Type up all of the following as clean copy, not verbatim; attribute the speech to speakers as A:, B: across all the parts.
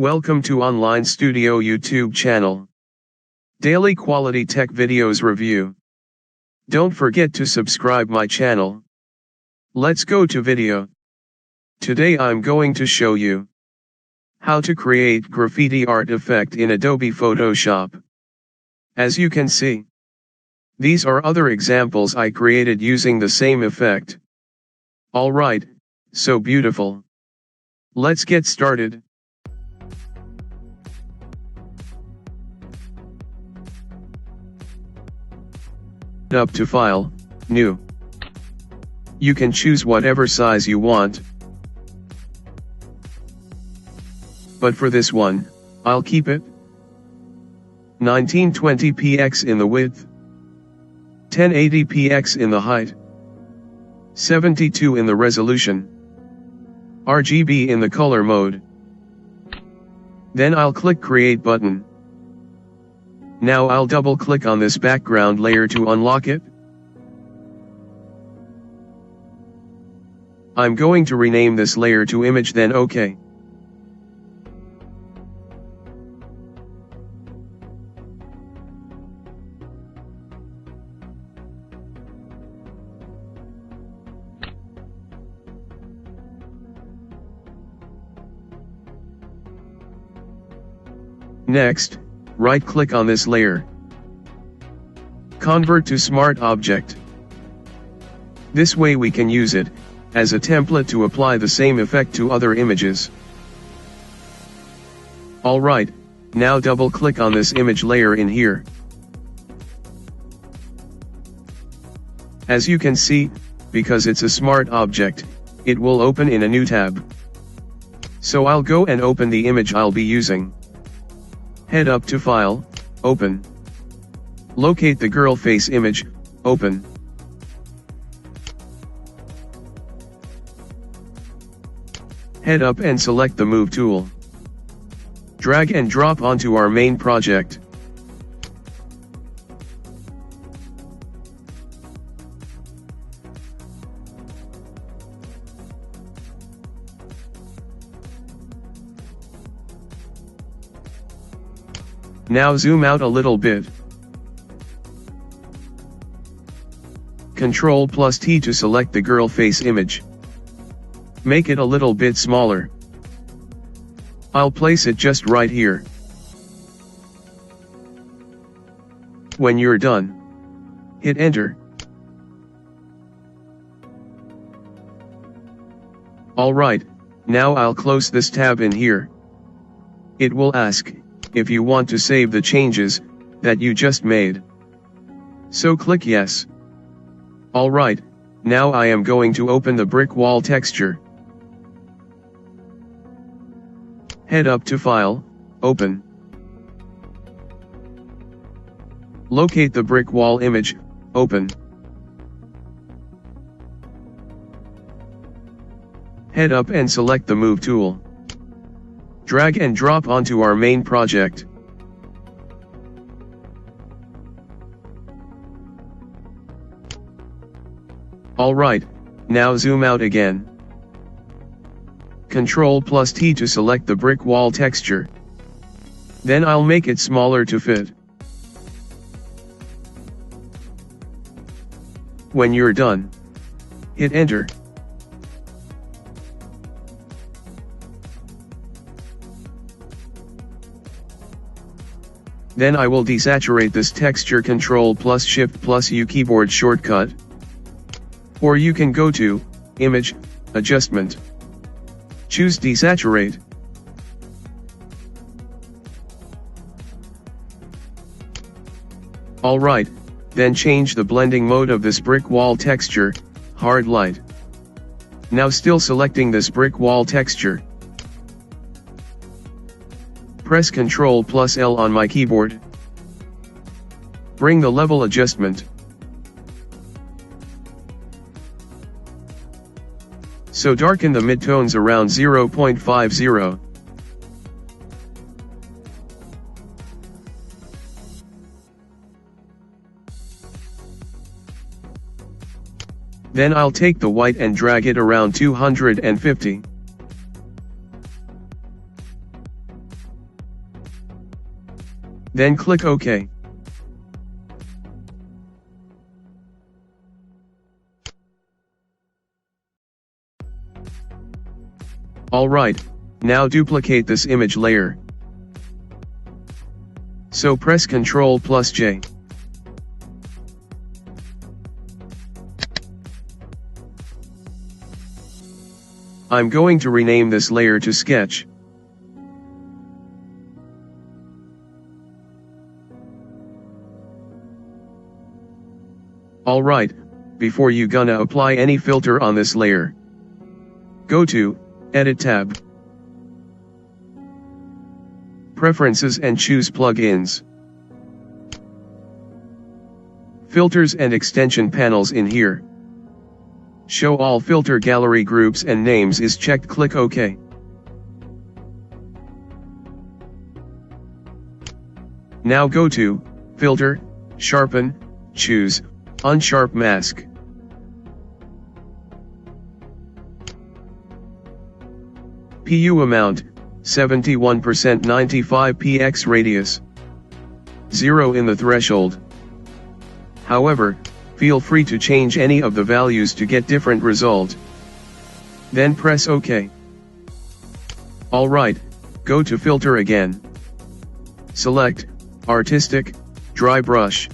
A: Welcome to Online Studio YouTube channel. Daily quality tech videos review. Don't forget to subscribe my channel. Let's go to video. Today I'm going to show you how to create graffiti art effect in Adobe Photoshop. As you can see, these are other examples I created using the same effect. Alright, so beautiful. Let's get started. Up to File, New. You can choose whatever size you want. But for this one, I'll keep it 1920px in the width, 1080px in the height, 72 in the resolution, RGB in the color mode. Then I'll click Create button. Now I'll double click on this background layer to unlock it. I'm going to rename this layer to image, then OK. Next, right-click on this layer. Convert to Smart Object. This way we can use it as a template to apply the same effect to other images. Alright, now double-click on this image layer in here. As you can see, because it's a smart object, it will open in a new tab. So I'll go and open the image I'll be using. Head up to File, Open. Locate the girl face image, Open. Head up and select the Move tool. Drag and drop onto our main project. Now zoom out a little bit. Ctrl+T to select the girl face image. Make it a little bit smaller. I'll place it just right here. When you're done, hit enter. Alright, now I'll close this tab in here. It will ask if you want to save the changes that you just made. So click yes. Alright, now I am going to open the brick wall texture. Head up to File, Open. Locate the brick wall image, Open. Head up and select the Move tool. Drag and drop onto our main project. Alright, now zoom out again. Ctrl+T to select the brick wall texture. Then I'll make it smaller to fit. When you're done, hit enter. Then I will desaturate this texture, Ctrl+Shift+U keyboard shortcut. Or you can go to Image, Adjustment. Choose Desaturate. Alright, then change the blending mode of this brick wall texture, Hard Light. Now still selecting this brick wall texture. Press Ctrl+L on my keyboard. Bring the level adjustment. So darken the midtones around 0.50. Then I'll take the white and drag it around 250. Then click OK. Alright, now duplicate this image layer. So press Ctrl+J. I'm going to rename this layer to Sketch. Alright, before you gonna apply any filter on this layer, go to Edit tab, Preferences and choose Plugins. Filters and extension panels in here. Show all filter gallery groups and names is checked, click OK. Now go to Filter, Sharpen, choose Unsharp Mask. PU amount, 71%, 95 px radius. 0 in the threshold. However, feel free to change any of the values to get different result. Then press OK. Alright, go to Filter again. Select Artistic, Dry Brush.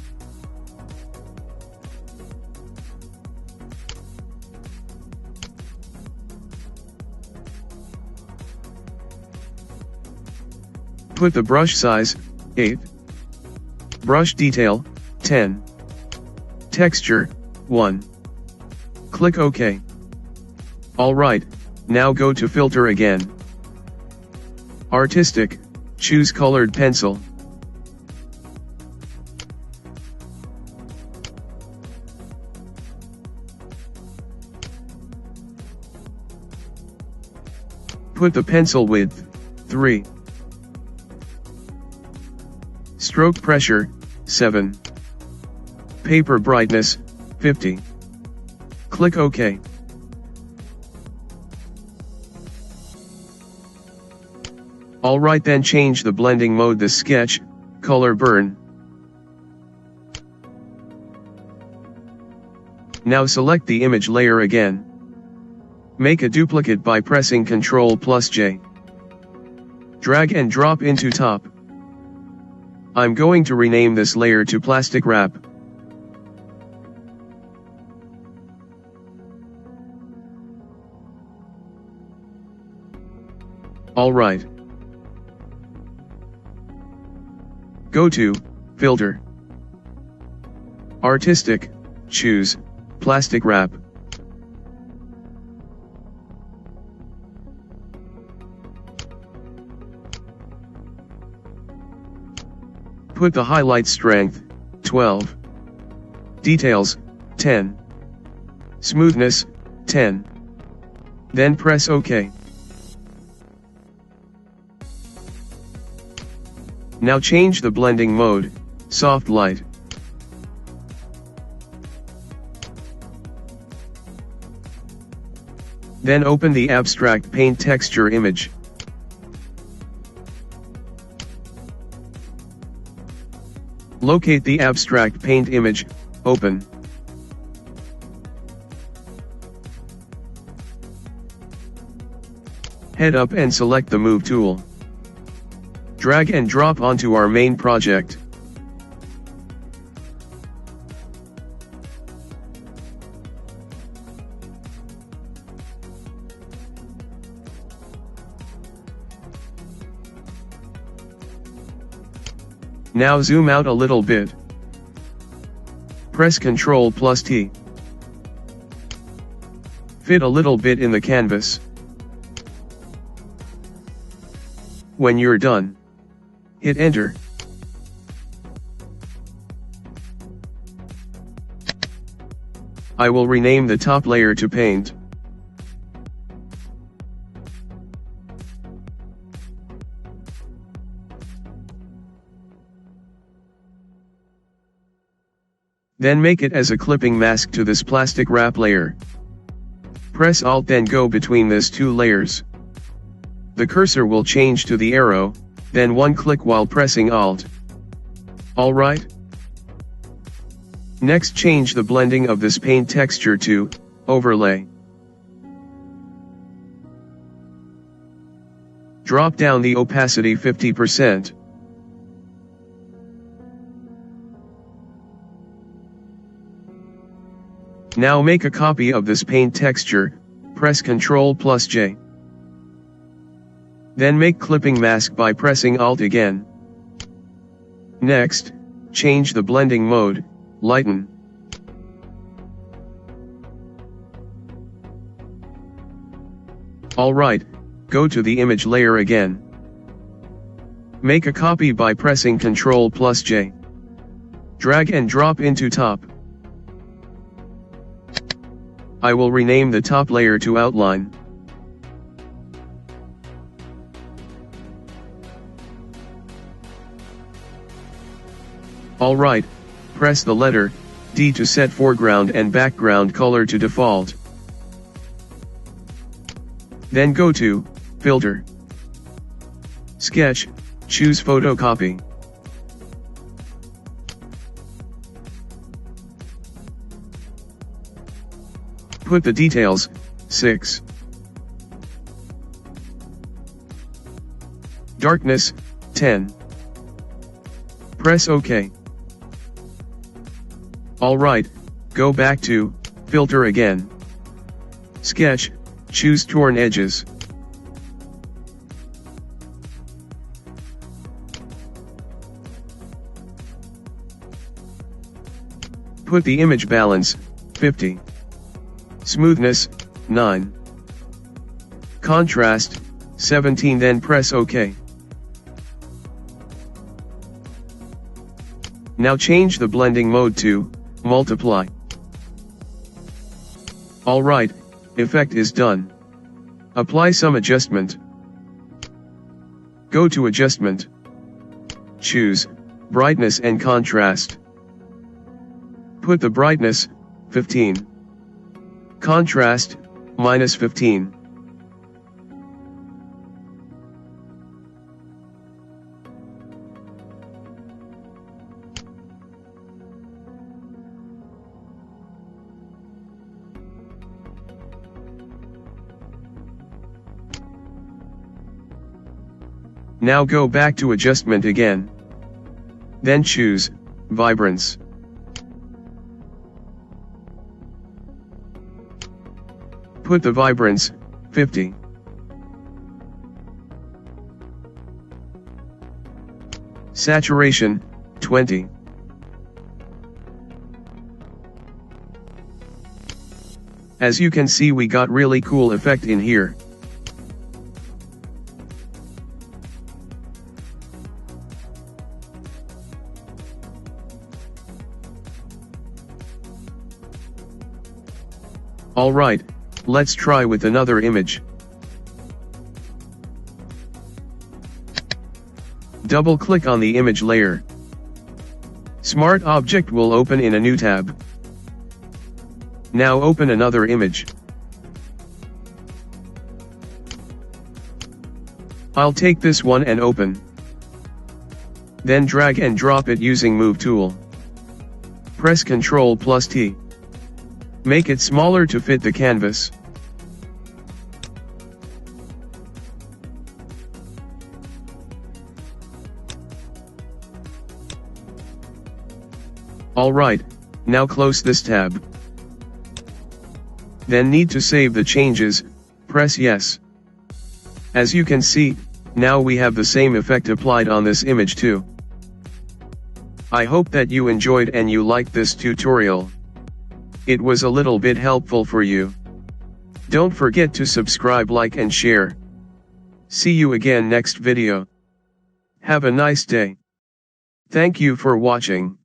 A: Put the brush size, 8. Brush detail, 10. Texture, 1. Click OK. Alright, now go to Filter again. Artistic, choose Colored Pencil. Put the pencil width, 3. Stroke pressure, 7. Paper brightness, 50. Click OK. Alright, then change the blending mode this sketch, color burn. Now select the image layer again. Make a duplicate by pressing Ctrl+J. Drag and drop into top. I'm going to rename this layer to Plastic Wrap. Alright. Go to Filter, Artistic, choose Plastic Wrap. Put the highlight strength, 12. Details, 10. Smoothness, 10. Then press OK. Now change the blending mode, soft light. Then open the abstract paint texture image. Locate the abstract paint image, open. Head up and select the Move tool. Drag and drop onto our main project. Now zoom out a little bit. Press Ctrl+T. Fit a little bit in the canvas. When you're done, hit Enter. I will rename the top layer to Paint. Then make it as a clipping mask to this plastic wrap layer. Press Alt, then go between these two layers. The cursor will change to the arrow, then one click while pressing Alt. Alright? Next, change the blending of this paint texture to overlay. Drop down the opacity 50%. Now make a copy of this paint texture, press Ctrl+J. Then make clipping mask by pressing Alt again. Next, change the blending mode, lighten. Alright, go to the image layer again. Make a copy by pressing Ctrl+J. Drag and drop into top. I will rename the top layer to outline. Alright, press the letter D to set foreground and background color to default. Then go to Filter, Sketch, choose Photocopy. Put the details, 6. Darkness, 10. Press OK. Alright, go back to Filter again. Sketch, choose Torn Edges. Put the image balance, 50. Smoothness, 9. Contrast, 17. Then press OK. Now change the blending mode to multiply. Alright, effect is done. Apply some adjustment. Go to Adjustment. Choose Brightness and Contrast. Put the brightness, 15. Contrast, -15. Now go back to Adjustment again. Then choose Vibrance. Put the vibrance, 50. Saturation, 20. As you can see, we got really cool effect in here. Alright, let's try with another image. Double-click on the image layer. Smart Object will open in a new tab. Now open another image. I'll take this one and open. Then drag and drop it using Move tool. Press Ctrl+T. Make it smaller to fit the canvas. Alright, now close this tab. Then need to save the changes, press Yes. As you can see, now we have the same effect applied on this image too. I hope that you enjoyed and you liked this tutorial. It was a little bit helpful for you. Don't forget to subscribe, like and share. See you again next video. Have a nice day. Thank you for watching.